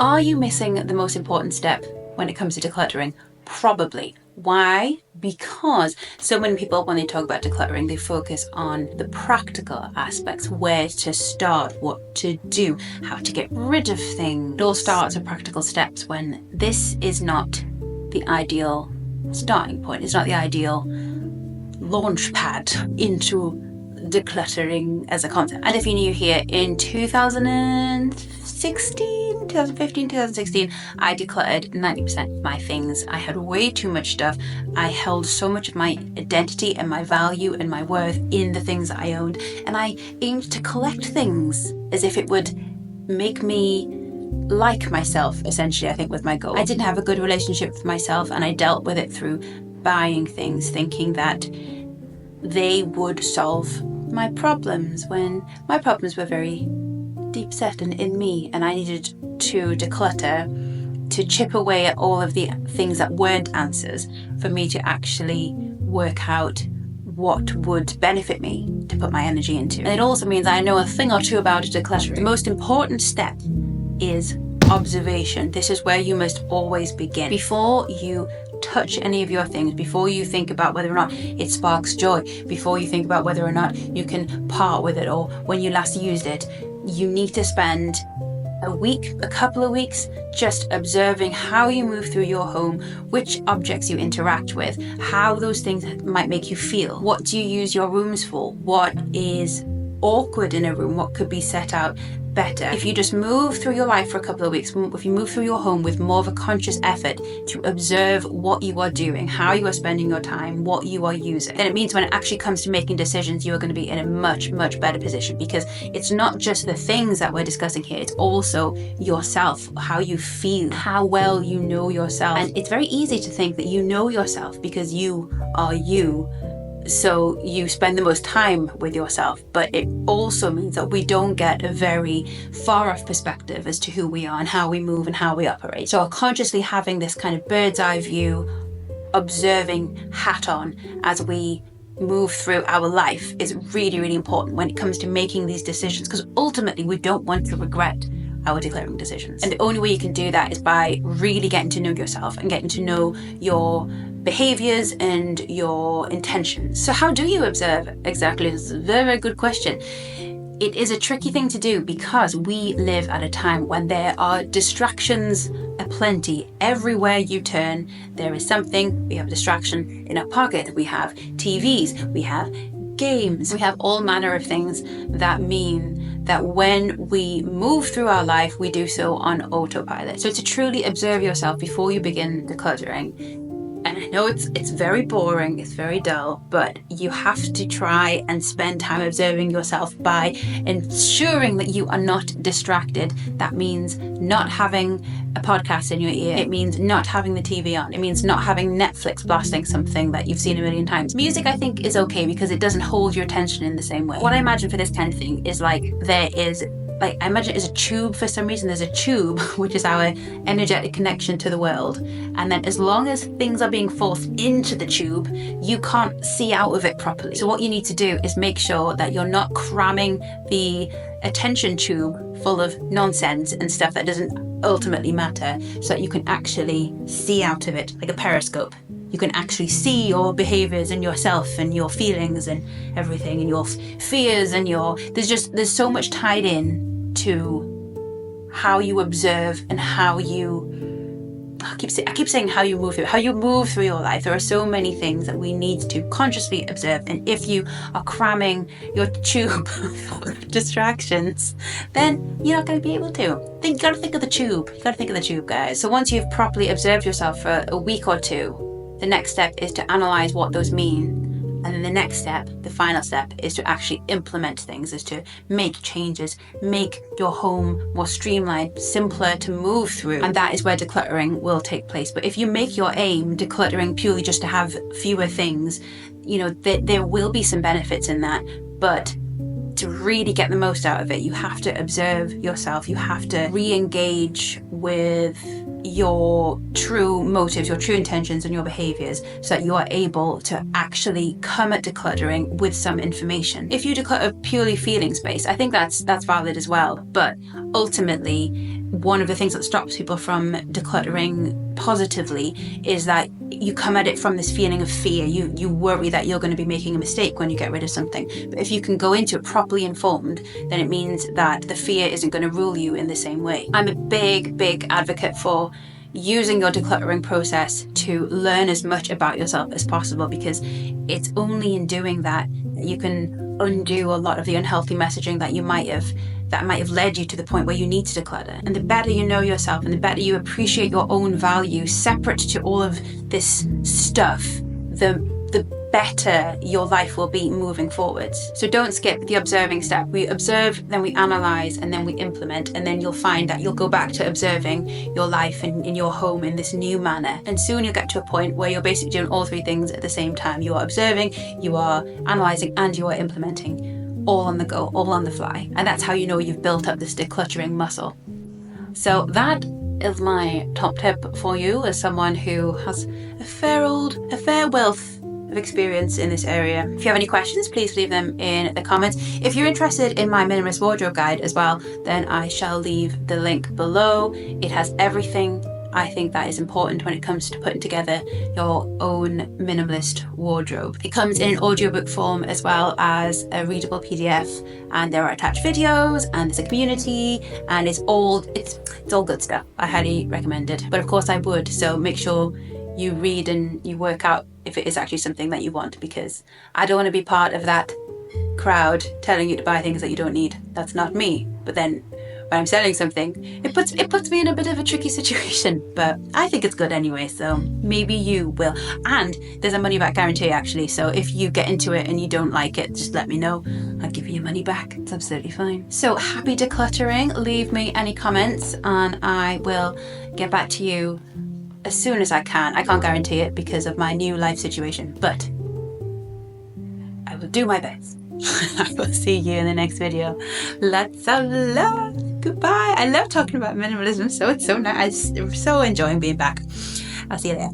Are you missing the most important step when it comes to decluttering? Probably. Why? Because so many people, when they talk about decluttering, they focus on the practical aspects, where to start, what to do, how to get rid of things. It all starts with practical steps when this is not the ideal starting point. It's not the ideal launch pad into decluttering as a concept. And if you're new here, in 2015, 2016, I decluttered 90% of my things. I had way too much stuff. I held so much of my identity and my value and my worth in the things that I owned. And I aimed to collect things as if it would make me like myself, essentially, I think was my goal. I didn't have a good relationship with myself, and I dealt with it through buying things, thinking that they would solve my problems, when my problems were very deep set in me, and I needed to declutter, to chip away at all of the things that weren't answers, for me to actually work out what would benefit me to put my energy into. And it also means I know a thing or two about decluttering. The most important step is observation. This is where you must always begin. Before you touch any of your things, before you think about whether or not it sparks joy, before you think about whether or not you can part with it or when you last used it, you need to spend a week, a couple of weeks, just observing how you move through your home, which objects you interact with, how those things might make you feel. What do you use your rooms for? What is awkward in a room? What could be set out better? If you just move through your life for a couple of weeks, if you move through your home with more of a conscious effort to observe what you are doing, how you are spending your time, what you are using, then it means when it actually comes to making decisions, you are going to be in a much, much better position, because it's not just the things that we're discussing here, it's also yourself, how you feel, how well you know yourself. And it's very easy to think that you know yourself because you are you, so you spend the most time with yourself, but it also means that we don't get a very far off perspective as to who we are and how we move and how we operate. So consciously having this kind of bird's eye view, observing hat on as we move through our life is really, really important when it comes to making these decisions, because ultimately we don't want to regret our decluttering decisions. And the only way you can do that is by really getting to know yourself and getting to know your behaviors and your intentions. So how do you observe exactly? It's a very, very good question. It is a tricky thing to do because we live at a time when there are distractions aplenty. Everywhere you turn, there is something. We have a distraction in our pocket. We have TVs. We have games. We have all manner of things that mean that when we move through our life, we do so on autopilot. So to truly observe yourself before you begin decluttering, and I know it's very boring, it's very dull, but you have to try and spend time observing yourself by ensuring that you are not distracted. That means not having a podcast in your ear. It means not having the TV on. It means not having Netflix blasting something that you've seen a million times. Music, I think, is okay because it doesn't hold your attention in the same way. What I imagine for this kind of thing is I imagine it's a tube. For some reason, there's a tube, which is our energetic connection to the world. And then as long as things are being forced into the tube, you can't see out of it properly. So what you need to do is make sure that you're not cramming the attention tube full of nonsense and stuff that doesn't ultimately matter, so that you can actually see out of it, like a periscope. You can actually see your behaviors and yourself and your feelings and everything and your fears and there's so much tied in to how you observe and how you, I keep saying how you move through your life. There are so many things that we need to consciously observe, and if you are cramming your tube of distractions, then you're not going to be able to. You got to think of the tube. You got to think of the tube, guys. So once you've properly observed yourself for a week or two, the next step is to analyze what those mean. And then the next step, the final step, is to actually implement things, is to make changes, make your home more streamlined, simpler to move through. And that is where decluttering will take place. But if you make your aim decluttering purely just to have fewer things, there will be some benefits in that. But to really get the most out of it, you have to observe yourself. You have to re-engage with your true motives, your true intentions and your behaviors, so that you are able to actually come at decluttering with some information. If you declutter purely feelings based, I think that's valid as well. But ultimately, one of the things that stops people from decluttering positively is that you come at it from this feeling of fear. You worry that you're going to be making a mistake when you get rid of something. But if you can go into it properly informed, then it means that the fear isn't going to rule you in the same way. I'm a big advocate for using your decluttering process to learn as much about yourself as possible, because it's only in doing that you can undo a lot of the unhealthy messaging that might have led you to the point where you need to declutter. And the better you know yourself, and the better you appreciate your own value separate to all of this stuff, the better your life will be moving forwards. So don't skip the observing step. We observe, then we analyze, and then we implement, and then you'll find that you'll go back to observing your life in your home in this new manner. And soon you'll get to a point where you're basically doing all three things at the same time. You are observing, you are analyzing, and you are implementing, all on the go, all on the fly. And that's how you know you've built up this decluttering muscle. So that is my top tip for you as someone who has a fair wealth of experience in this area. If you have any questions, please leave them in the comments. If you're interested in my Minimalist Wardrobe guide as well, then I shall leave the link below. It has everything I think that is important when it comes to putting together your own minimalist wardrobe. It comes in an audiobook form as well as a readable PDF, and there are attached videos, and there's a community, and it's all good stuff. I highly recommend it. But of course I would, so make sure you read and you work out if it is actually something that you want, because I don't want to be part of that crowd telling you to buy things that you don't need. That's not me. But then when I'm selling something, it puts me in a bit of a tricky situation, but I think it's good anyway, so maybe you will. And there's a money back guarantee actually, so if you get into it and you don't like it, just let me know. I'll give you your money back. It's absolutely fine. So happy decluttering. Leave me any comments and I will get back to you as soon as I can. I can't guarantee it because of my new life situation, but I will do my best. I will see you in the next video. Lots of love. Goodbye. I love talking about minimalism, so it's so nice. I'm so enjoying being back. I'll see you there.